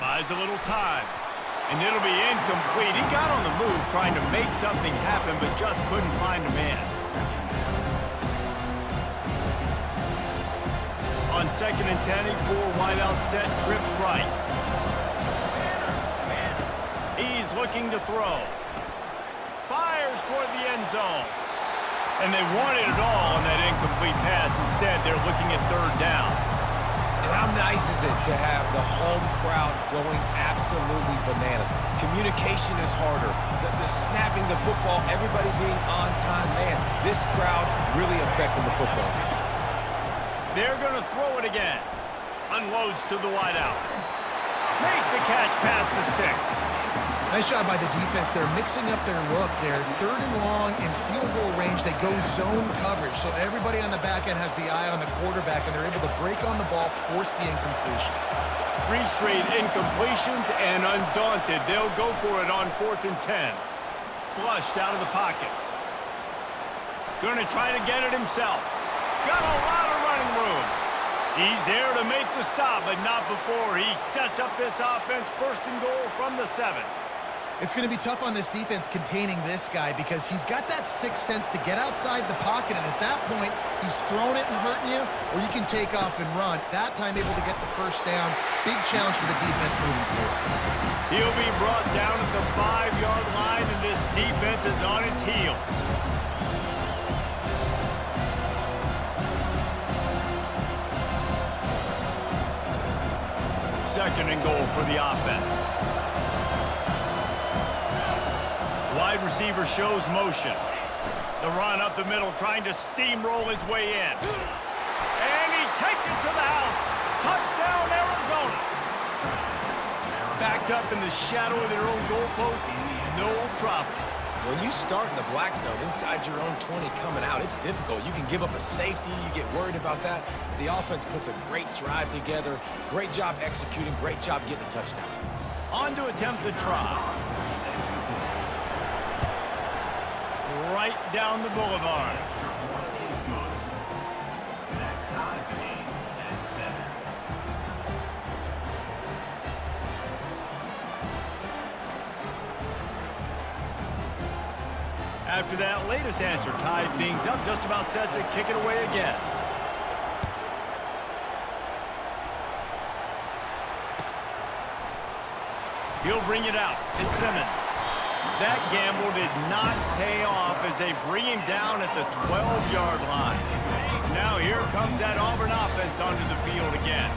Buys a little time. And it'll be incomplete. He got on the move trying to make something happen, but just couldn't find a man. On 2nd and 10, he full wide out set, trips right. He's looking to throw. Fires toward the end zone. And they wanted it all on that incomplete pass. Instead, they're looking at 3rd down. And how nice is it to have the home crowd going absolutely bananas? Communication is harder. The snapping the football, everybody being on time. Man, this crowd really affected the football game. They're going to throw it again. Unloads to the wideout. Makes a catch past the sticks. Nice job by the defense. They're mixing up their look. They're 3rd and long in field goal range. They go zone coverage. So everybody on the back end has the eye on the quarterback, and they're able to break on the ball, force the incompletion. 3 straight incompletions, and undaunted, they'll go for it on 4th and 10. Flushed out of the pocket. Going to try to get it himself. Got a lot of running room. He's there to make the stop, but not before he sets up this offense. 1st and goal from the 7. It's going to be tough on this defense containing this guy because he's got that sixth sense to get outside the pocket, and at that point, he's throwing it and hurting you, or you can take off and run. That time able to get the 1st down. Big challenge for the defense moving forward. He'll be brought down at the 5-yard line, and this defense is on its heels. Second and goal for the offense. Wide receiver shows motion. The run up the middle, trying to steamroll his way in. And he takes it to the house. Touchdown, Arizona. Backed up in the shadow of their own goalpost, no problem. When you start in the black zone inside your own 20 coming out, it's difficult. You can give up a safety. You get worried about that. The offense puts a great drive together. Great job executing. Great job getting a touchdown. On to attempt the try. Right down the boulevard. After that latest answer tied things up, just about set to kick it away again. He'll bring it out. It's Simmons. That gamble did not pay off as they bring him down at the 12-yard line. Now here comes that Auburn offense onto the field again.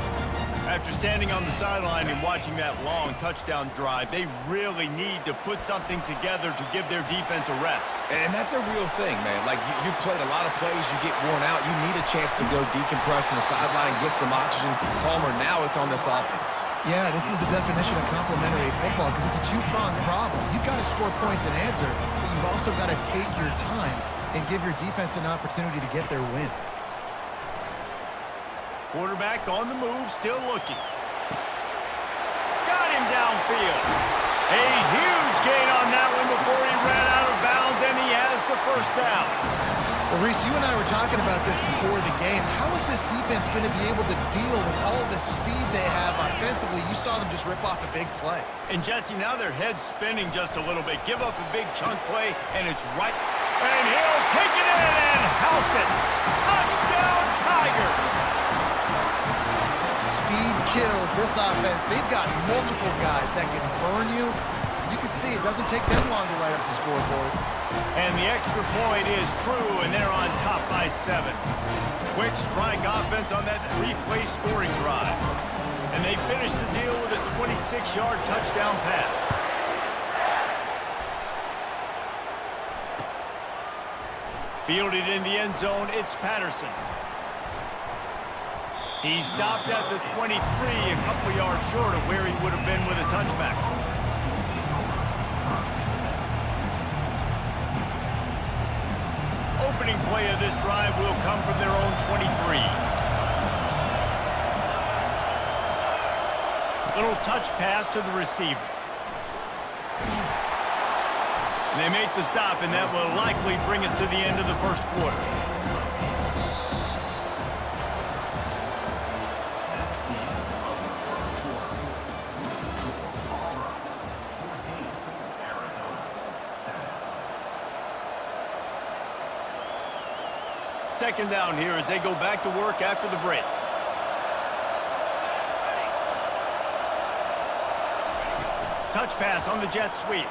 After standing on the sideline and watching that long touchdown drive, they really need to put something together to give their defense a rest. And that's a real thing, man. Like, you played a lot of plays, you get worn out, you need a chance to go decompress on the sideline, get some oxygen. Palmer, now it's on this offense. Yeah, this is the definition of complementary football because it's a two-pronged problem. You've got to score points and answer, but you've also got to take your time and give your defense an opportunity to get their win. Quarterback on the move, still looking. Got him downfield. A huge gain on that one before he ran out of bounds, and he has the 1st down. Well, Reese, you and I were talking about this before the game. How is this defense going to be able to deal with all the speed they have offensively? You saw them just rip off a big play. And Jesse, now their head's spinning just a little bit. Give up a big chunk play, and it's right. And he'll take it in and house it. Touchdown, Tigers. Speed kills this offense. They've got multiple guys that can burn you. You can see it doesn't take them long to light up the scoreboard. And the extra point is true, and they're on top by 7. Quick strike offense on that 3-play scoring drive. And they finish the deal with a 26-yard touchdown pass. Fielded in the end zone, it's Patterson. He stopped at the 23, a couple yards short of where he would have been with a touchback. Opening play of this drive will come from their own 23. Little touch pass to the receiver. And they make the stop, and that will likely bring us to the end of the 1st quarter. Second down here as they go back to work after the break. Touch pass on the jet sweep.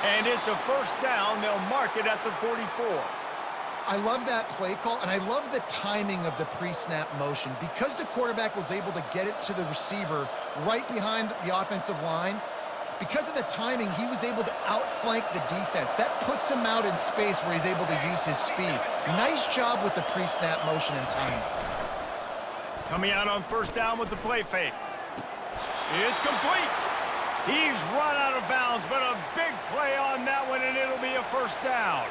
And it's a first down. They'll mark it at the 44. I love that play call, and I love the timing of the pre-snap motion. Because the quarterback was able to get it to the receiver right behind the offensive line, because of the timing, he was able to outflank the defense. That puts him out in space where he's able to use his speed. Nice job with the pre-snap motion and timing. Coming out on first down with the play fake. It's complete. He's run out of bounds, but a big play on that one, and it'll be a first down.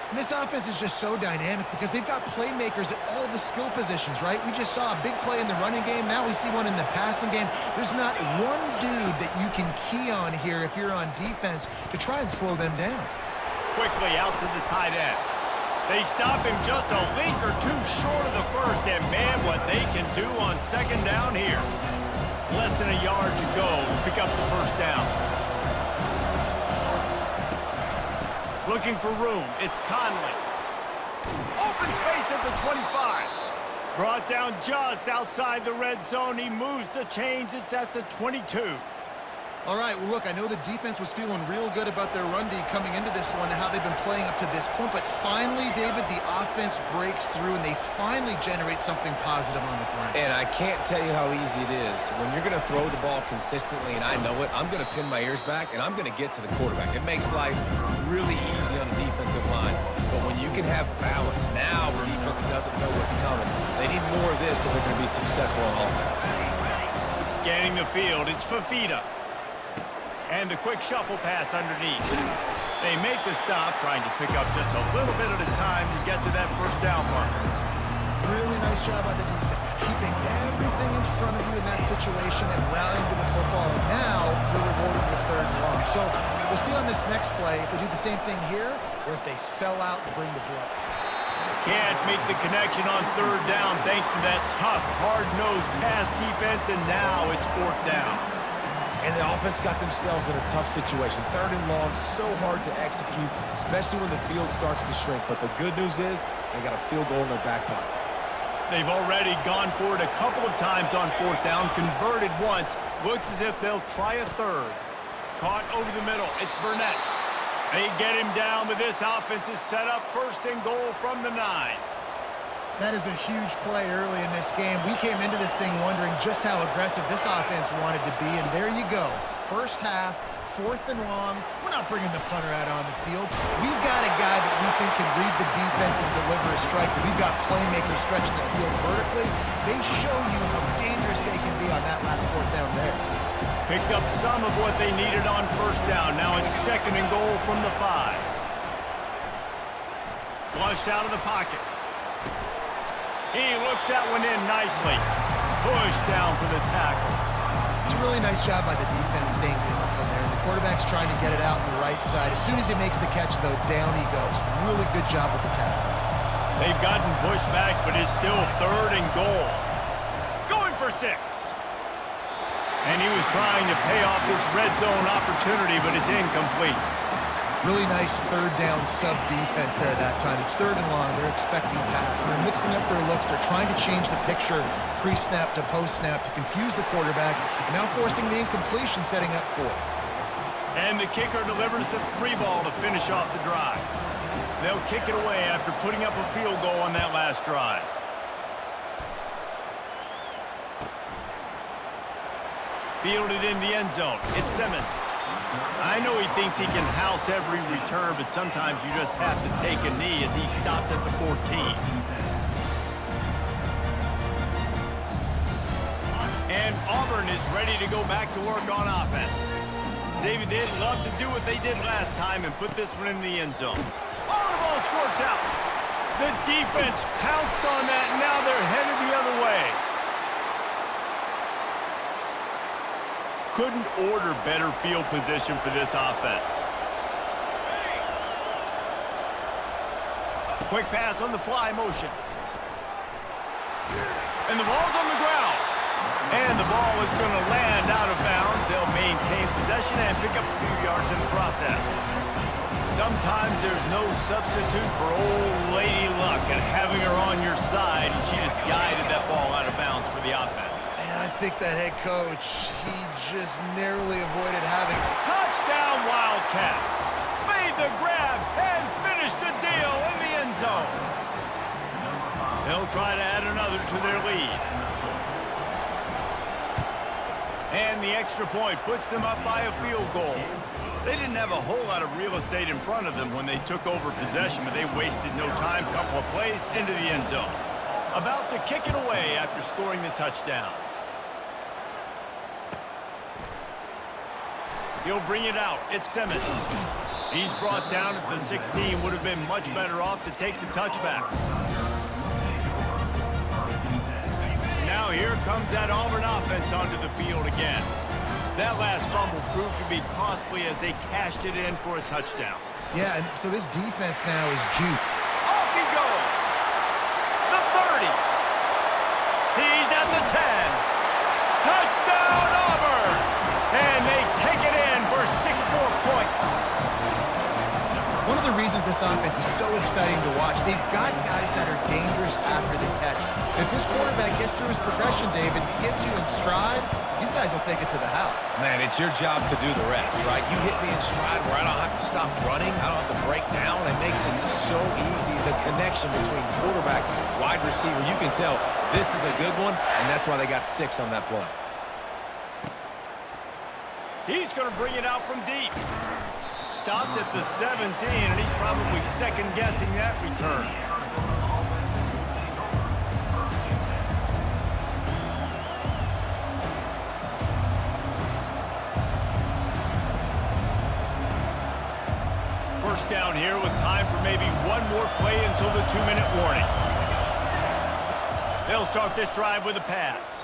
And this offense is just so dynamic because they've got playmakers at all the skill positions, right? We just saw a big play in the running game. Now we see one in the passing game. There's not one dude that you can key on here if you're on defense to try and slow them down. Quickly out to the tight end. They stop him just a link or two short of the first, and man, what they can do on second down here. Less than a yard to go to pick up the first down. Looking for room, it's Conley. Open space at the 25. Brought down just outside the red zone. He moves the chains. It's at the 22. All right, well, look, I know the defense was feeling real good about their run D coming into this one and how they've been playing up to this point, but finally, David, the offense breaks through and they finally generate something positive on the ground. And I can't tell you how easy it is. When you're going to throw the ball consistently, and I know it, I'm going to pin my ears back, and I'm going to get to the quarterback. It makes life really easy on the defensive line. But when you can have balance, now the defense doesn't know what's coming. They need more of this if they're going to be successful on offense. Scanning the field, it's Fafita. And a quick shuffle pass underneath. They make the stop, trying to pick up just a little bit at a time to get to that first down marker. Really nice job by the defense, keeping everything in front of you in that situation and rallying to the football. And now you're rewarded with third and long. So we'll see on this next play if they do the same thing here or if they sell out and bring the blitz. Can't make the connection on third down thanks to that tough, hard-nosed pass defense, and now it's fourth down. And the offense got themselves in a tough situation. Third and long, so hard to execute, especially when the field starts to shrink. But the good news is they got a field goal in their back pocket. They've already gone for it a couple of times on fourth down, converted once. Looks as if they'll try a third. Caught over the middle. It's Burnett. They get him down, but this offense is set up first and goal from the 9. That is a huge play early in this game. We came into this thing wondering just how aggressive this offense wanted to be, and there you go. First half, fourth and long. We're not bringing the punter out on the field. We've got a guy that we think can read the defense and deliver a strike. We've got playmakers stretching the field vertically. They show you how dangerous they can be on that last fourth down there. Picked up some of what they needed on first down. Now it's second and goal from the 5. Flushed out of the pocket. He looks that one in nicely. Pushed down for the tackle. It's a really nice job by the defense staying disciplined there. The quarterback's trying to get it out on the right side. As soon as he makes the catch, though, down he goes. Really good job with the tackle. They've gotten pushed back, but it's still third and goal. Going for 6. And he was trying to pay off this red zone opportunity, but it's incomplete. Really nice third down sub defense there at that time. It's third and long. They're expecting pass. They're mixing up their looks. They're trying to change the picture pre-snap to post-snap to confuse the quarterback. Now forcing the incompletion, setting up fourth. And the kicker delivers the 3 ball to finish off the drive. They'll kick it away after putting up a field goal on that last drive. Fielded in the end zone. It's Simmons. I know he thinks he can house every return, but sometimes you just have to take a knee as he stopped at the 14. And Auburn is ready to go back to work on offense. David, they'd love to do what they did last time and put this one in the end zone. Oh, the ball squirts out. The defense pounced on that, and now they're headed the other way. Couldn't order better field position for this offense. Quick pass on the fly motion. And the ball's on the ground. And the ball is going to land out of bounds. They'll maintain possession and pick up a few yards in the process. Sometimes there's no substitute for old Lady Luck and having her on your side, and she just guided that ball out of bounds for the offense. And I think that head coach, he just narrowly avoided having... Touchdown, Wildcats! Made the grab and finished the deal in the end zone. They'll try to add another to their lead. And the extra point puts them up by a field goal. They didn't have a whole lot of real estate in front of them when they took over possession, but they wasted no time. Couple of plays into the end zone. About to kick it away after scoring the touchdown. He'll bring it out. It's Simmons. He's brought down at the 16. Would have been much better off to take the touchback. Now here comes that Auburn offense onto the field again. That last fumble proved to be costly as they cashed it in for a touchdown. Yeah, and so this defense now is juke. Off he goes. The 30. He's at the 10. Touchdown, Auburn! And they take it in for 6 more points. One of the reasons this offense is so exciting to watch, they've got guys that are dangerous after the catch. If this quarterback gets through his progression, David, hits you in stride, these guys will take it to the house. Man, it's your job to do the rest, right? You hit me in stride where I don't have to stop running. I don't have to break down. It makes it so easy. The connection between quarterback, wide receiver, you can tell this is a good one, and that's why they got 6 on that play. He's going to bring it out from deep. Stopped at the 17, and he's probably second-guessing that return. First down here with time for maybe one more play until the 2-minute warning. They'll start this drive with a pass.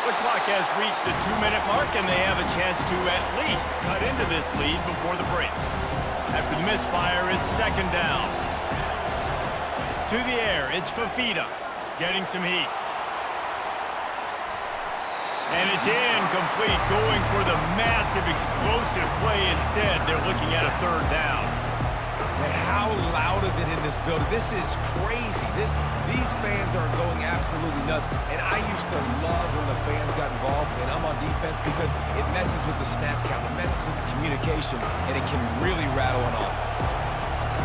The clock has reached the 2-minute mark, and they have a chance to at least cut into this lead before the break. After the misfire, it's second down. To the air, it's Fafita getting some heat. And it's incomplete, going for the massive explosive play instead. They're looking at a third down. And how loud is it in this building? This is crazy. These fans are going absolutely nuts. And I used to love when the fans got involved, and I'm on defense because it messes with the snap count, it messes with the communication, and it can really rattle an offense.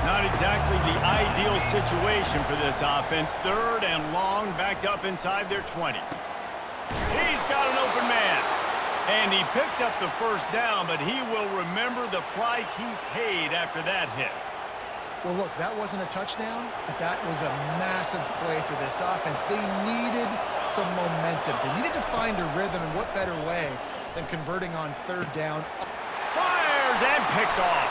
Not exactly the ideal situation for this offense. Third and long, backed up inside their 20. He's got an open man. And he picked up the first down, but he will remember the price he paid after that hit. Well, look, that wasn't a touchdown, but that was a massive play for this offense. They needed some momentum. They needed to find a rhythm, and what better way than converting on third down. Fires and picked off.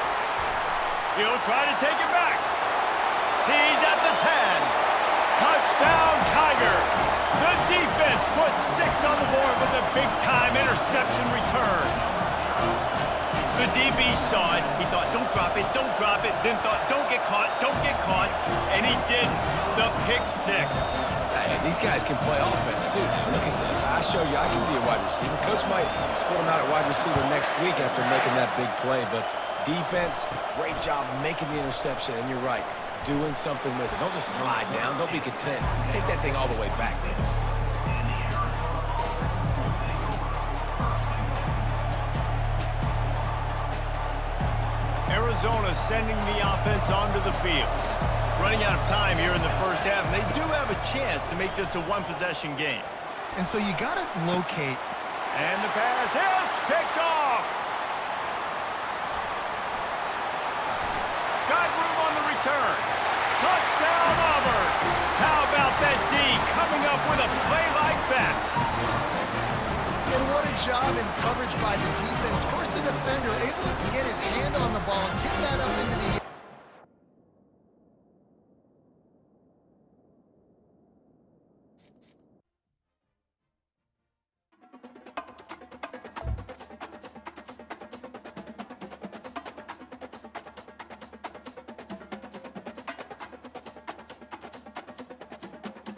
He'll try to take it back. He's at the 10. Touchdown, Tiger. The defense puts 6 on the board with a big-time interception return. The DB saw it. He thought, don't drop it, don't drop it. Then thought, don't get caught, don't get caught. And he didn't. The pick 6. Hey, these guys can play offense, too. Now, look at this. I showed you I can be a wide receiver. Coach might split him out at wide receiver next week after making that big play. But defense, great job making the interception. And you're right, doing something with it. Don't just slide down. Don't be content. Take that thing all the way back, man. Arizona sending the offense onto the field. Running out of time here in the first half, and they do have a chance to make this a one-possession game. And so you got to locate. And the pass hits, picked off. Got room on the return. Touchdown, Auburn. How about that D coming up with a play like that? And what a job in coverage by the defense. First, the defender able to get his hand on the ball and tip that up into the air.